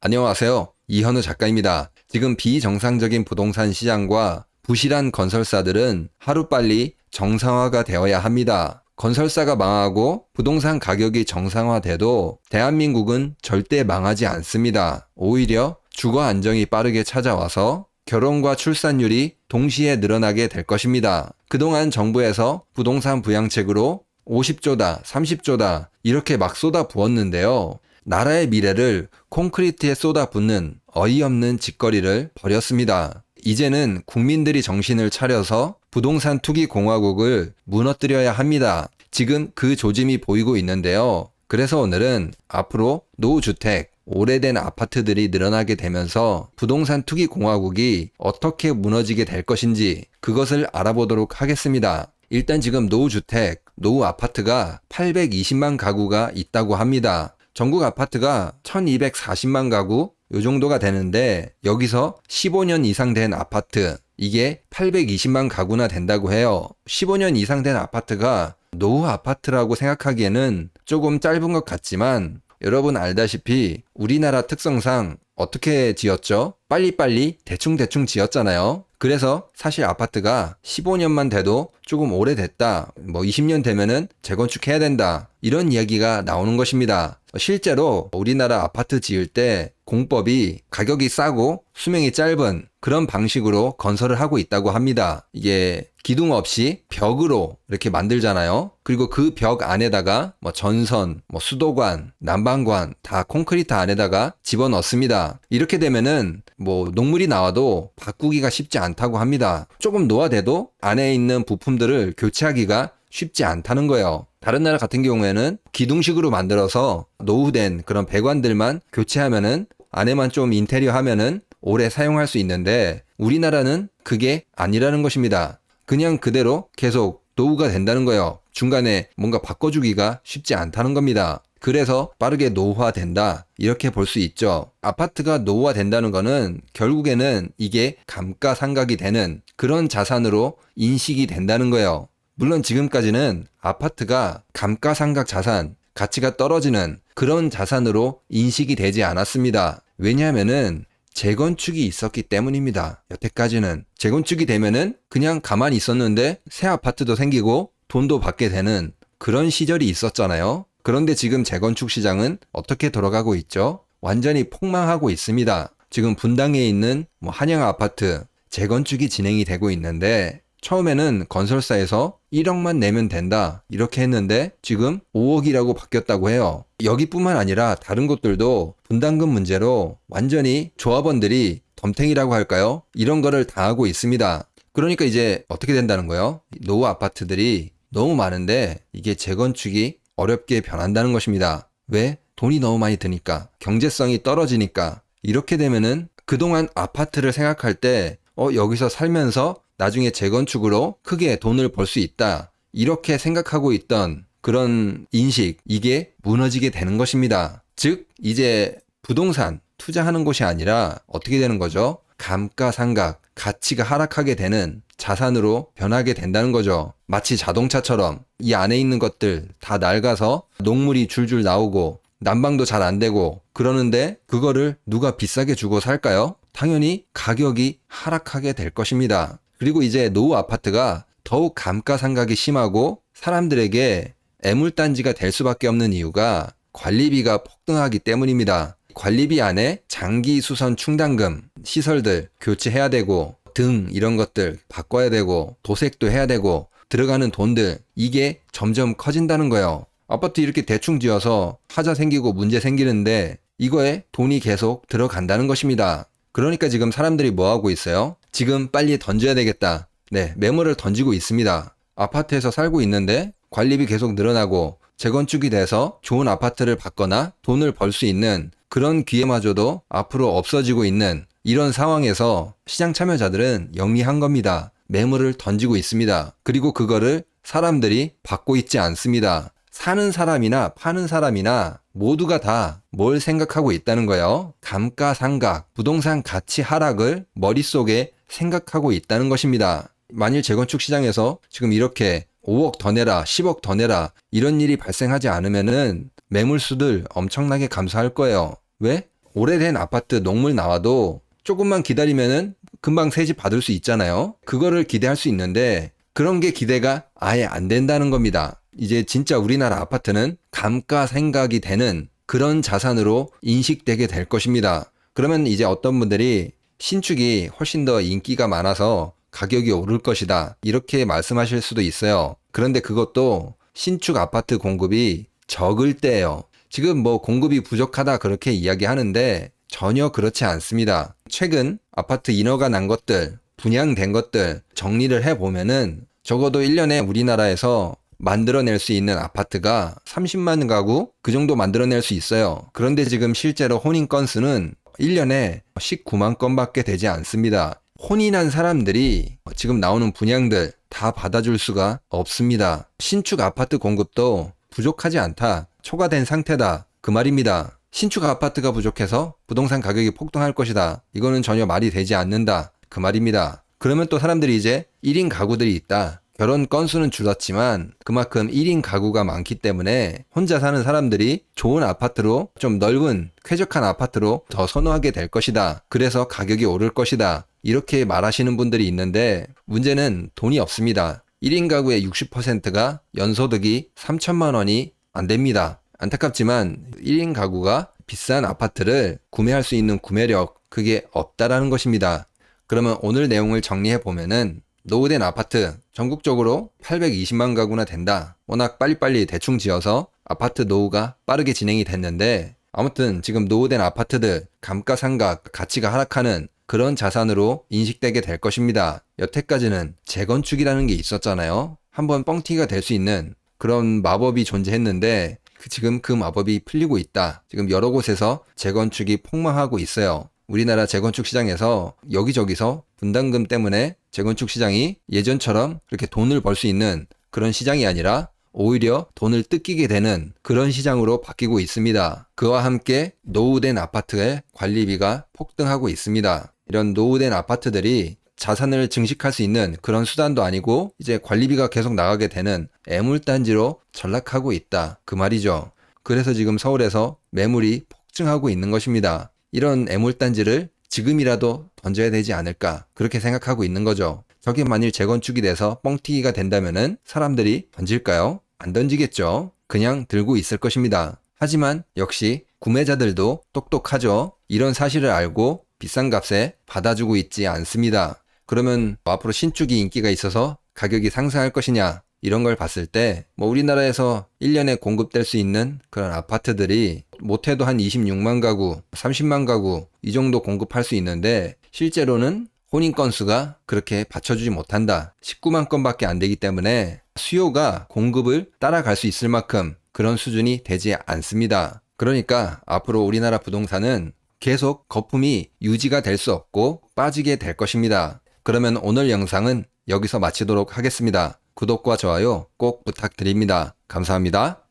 안녕하세요. 이현우 작가입니다. 지금 비정상적인 부동산 시장과 부실한 건설사들은 하루빨리 정상화가 되어야 합니다. 건설사가 망하고 부동산 가격이 정상화돼도 대한민국은 절대 망하지 않습니다. 오히려 주거 안정이 빠르게 찾아와서 결혼과 출산율이 동시에 늘어나게 될 것입니다. 그동안 정부에서 부동산 부양책으로 50조다, 30조다 이렇게 막 쏟아 부었는데요. 나라의 미래를 콘크리트에 쏟아붓는 어이없는 짓거리를 벌였습니다. 이제는 국민들이 정신을 차려서 부동산 투기 공화국을 무너뜨려야 합니다. 지금 그 조짐이 보이고 있는데요. 그래서 오늘은 앞으로 노후주택, 오래된 아파트들이 늘어나게 되면서 부동산 투기 공화국이 어떻게 무너지게 될 것인지 그것을 알아보도록 하겠습니다. 일단 지금 노후주택, 노후 아파트가 820만 가구가 있다고 합니다. 전국 아파트가 1240만 가구 요 정도가 되는데 여기서 15년 이상 된 아파트 이게 820만 가구나 된다고 해요. 15년 이상 된 아파트가 노후 아파트라고 생각하기에는 조금 짧은 것 같지만 여러분 알다시피 우리나라 특성상 어떻게 지었죠? 빨리빨리 대충대충 지었잖아요. 그래서 사실 아파트가 15년만 돼도 조금 오래됐다. 20년 되면은 재건축해야 된다. 이런 이야기가 나오는 것입니다. 실제로 우리나라 아파트 지을 때 공법이 가격이 싸고 수명이 짧은 그런 방식으로 건설을 하고 있다고 합니다. 이게 기둥 없이 벽으로 이렇게 만들잖아요. 그리고 그 벽 안에다가 전선, 수도관, 난방관 다 콘크리트 안에다가 집어넣습니다. 이렇게 되면은 녹물이 나와도 바꾸기가 쉽지 않다고 합니다. 조금 노화돼도 안에 있는 부품들을 교체하기가 쉽지 않다는 거예요. 다른 나라 같은 경우에는 기둥식으로 만들어서 노후된 그런 배관들만 교체하면은 안에만 좀 인테리어 하면은 오래 사용할 수 있는데 우리나라는 그게 아니라는 것입니다. 그냥 그대로 계속 노후가 된다는 거예요. 중간에 뭔가 바꿔주기가 쉽지 않다는 겁니다. 그래서 빠르게 노후화된다 이렇게 볼 수 있죠. 아파트가 노후화된다는 거는 결국에는 이게 감가상각이 되는 그런 자산으로 인식이 된다는 거예요. 물론 지금까지는 아파트가 감가상각 자산, 가치가 떨어지는 그런 자산으로 인식이 되지 않았습니다. 왜냐하면은 재건축이 있었기 때문입니다. 여태까지는 재건축이 되면은 그냥 가만히 있었는데 새 아파트도 생기고 돈도 받게 되는 그런 시절이 있었잖아요. 그런데 지금 재건축 시장은 어떻게 돌아가고 있죠? 완전히 폭망하고 있습니다. 지금 분당에 있는 한양 아파트 재건축이 진행이 되고 있는데 처음에는 건설사에서 1억만 내면 된다 이렇게 했는데 지금 5억이라고 바뀌었다고 해요. 여기뿐만 아니라 다른 곳들도 분담금 문제로 완전히 조합원들이 덤탱이라고 할까요? 이런 거를 당하고 있습니다. 그러니까 이제 어떻게 된다는 거예요? 노후 아파트들이 너무 많은데 이게 재건축이 어렵게 변한다는 것입니다. 왜? 돈이 너무 많이 드니까, 경제성이 떨어지니까. 이렇게 되면은 그동안 아파트를 생각할 때 여기서 살면서 나중에 재건축으로 크게 돈을 벌 수 있다. 이렇게 생각하고 있던 그런 인식, 이게 무너지게 되는 것입니다. 즉, 이제 부동산 투자하는 곳이 아니라 어떻게 되는 거죠? 감가상각, 가치가 하락하게 되는 자산으로 변하게 된다는 거죠. 마치 자동차처럼 이 안에 있는 것들 다 낡아서 녹물이 줄줄 나오고 난방도 잘 안 되고 그러는데 그거를 누가 비싸게 주고 살까요? 당연히 가격이 하락하게 될 것입니다. 그리고 이제 노후 아파트가 더욱 감가상각이 심하고 사람들에게 애물단지가 될 수밖에 없는 이유가 관리비가 폭등하기 때문입니다. 관리비 안에 장기 수선 충당금, 시설들 교체해야 되고 등 이런 것들 바꿔야 되고 도색도 해야 되고 들어가는 돈들 이게 점점 커진다는 거예요. 아파트 이렇게 대충 지어서 하자 생기고 문제 생기는데 이거에 돈이 계속 들어간다는 것입니다. 그러니까 지금 사람들이 뭐 하고 있어요? 지금 빨리 던져야 되겠다. 네, 매물을 던지고 있습니다. 아파트에서 살고 있는데 관리비 계속 늘어나고 재건축이 돼서 좋은 아파트를 받거나 돈을 벌 수 있는 그런 기회마저도 앞으로 없어지고 있는 이런 상황에서 시장 참여자들은 영리한 겁니다. 매물을 던지고 있습니다. 그리고 그거를 사람들이 받고 있지 않습니다. 사는 사람이나 파는 사람이나 모두가 다 뭘 생각하고 있다는 거예요. 감가상각, 부동산 가치 하락을 머릿속에 생각하고 있다는 것입니다. 만일 재건축 시장에서 지금 이렇게 5억 더 내라, 10억 더 내라 이런 일이 발생하지 않으면은 매물수들 엄청나게 감소할 거예요. 왜? 오래된 아파트 녹물 나와도 조금만 기다리면은 금방 새 집 받을 수 있잖아요. 그거를 기대할 수 있는데 그런 게 기대가 아예 안 된다는 겁니다. 이제 진짜 우리나라 아파트는 감가생각이 되는 그런 자산으로 인식되게 될 것입니다. 그러면 이제 어떤 분들이 신축이 훨씬 더 인기가 많아서 가격이 오를 것이다, 이렇게 말씀하실 수도 있어요. 그런데 그것도 신축 아파트 공급이 적을 때예요. 지금 뭐 공급이 부족하다 그렇게 이야기하는데 전혀 그렇지 않습니다. 최근 아파트 인허가 난 것들, 분양된 것들 정리를 해보면은 적어도 1년에 우리나라에서 만들어낼 수 있는 아파트가 30만 가구 그 정도 만들어낼 수 있어요. 그런데 지금 실제로 혼인 건수는 1년에 19만 건밖에 되지 않습니다. 혼인한 사람들이 지금 나오는 분양들 다 받아줄 수가 없습니다. 신축 아파트 공급도 부족하지 않다, 초과된 상태다, 그 말입니다. 신축 아파트가 부족해서 부동산 가격이 폭등할 것이다, 이거는 전혀 말이 되지 않는다, 그 말입니다. 그러면 또 사람들이 이제 1인 가구들이 있다. 결혼 건수는 줄었지만 그만큼 1인 가구가 많기 때문에 혼자 사는 사람들이 좋은 아파트로, 좀 넓은 쾌적한 아파트로 더 선호하게 될 것이다. 그래서 가격이 오를 것이다, 이렇게 말하시는 분들이 있는데 문제는 돈이 없습니다. 1인 가구의 60%가 연소득이 3천만 원이 안 됩니다. 안타깝지만 1인 가구가 비싼 아파트를 구매할 수 있는 구매력, 그게 없다라는 것입니다. 그러면 오늘 내용을 정리해 보면은 노후된 아파트 전국적으로 820만 가구나 된다. 워낙 빨리빨리 대충 지어서 아파트 노후가 빠르게 진행이 됐는데, 아무튼 지금 노후된 아파트들 감가상각 가치가 하락하는 그런 자산으로 인식되게 될 것입니다. 여태까지는 재건축이라는 게 있었잖아요. 한번 뻥튀기가 될 수 있는 그런 마법이 존재했는데 지금 그 마법이 풀리고 있다. 지금 여러 곳에서 재건축이 폭망하고 있어요. 우리나라 재건축 시장에서 여기저기서 분담금 때문에 재건축 시장이 예전처럼 그렇게 돈을 벌 수 있는 그런 시장이 아니라 오히려 돈을 뜯기게 되는 그런 시장으로 바뀌고 있습니다. 그와 함께 노후된 아파트의 관리비가 폭등하고 있습니다. 이런 노후된 아파트들이 자산을 증식할 수 있는 그런 수단도 아니고 이제 관리비가 계속 나가게 되는 애물단지로 전락하고 있다, 그 말이죠. 그래서 지금 서울에서 매물이 폭증하고 있는 것입니다. 이런 애물단지를 지금이라도 던져야 되지 않을까, 그렇게 생각하고 있는 거죠. 저게 만일 재건축이 돼서 뻥튀기가 된다면은 사람들이 던질까요? 안 던지겠죠. 그냥 들고 있을 것입니다. 하지만 역시 구매자들도 똑똑하죠. 이런 사실을 알고 비싼 값에 받아주고 있지 않습니다. 그러면 앞으로 신축이 인기가 있어서 가격이 상승할 것이냐, 이런 걸 봤을 때 우리나라에서 1년에 공급될 수 있는 그런 아파트들이 못해도 한 26만 가구, 30만 가구 이 정도 공급할 수 있는데 실제로는 혼인 건수가 그렇게 받쳐주지 못한다. 19만 건밖에 안 되기 때문에 수요가 공급을 따라갈 수 있을 만큼 그런 수준이 되지 않습니다. 그러니까 앞으로 우리나라 부동산은 계속 거품이 유지가 될 수 없고 빠지게 될 것입니다. 그러면 오늘 영상은 여기서 마치도록 하겠습니다. 구독과 좋아요 꼭 부탁드립니다. 감사합니다.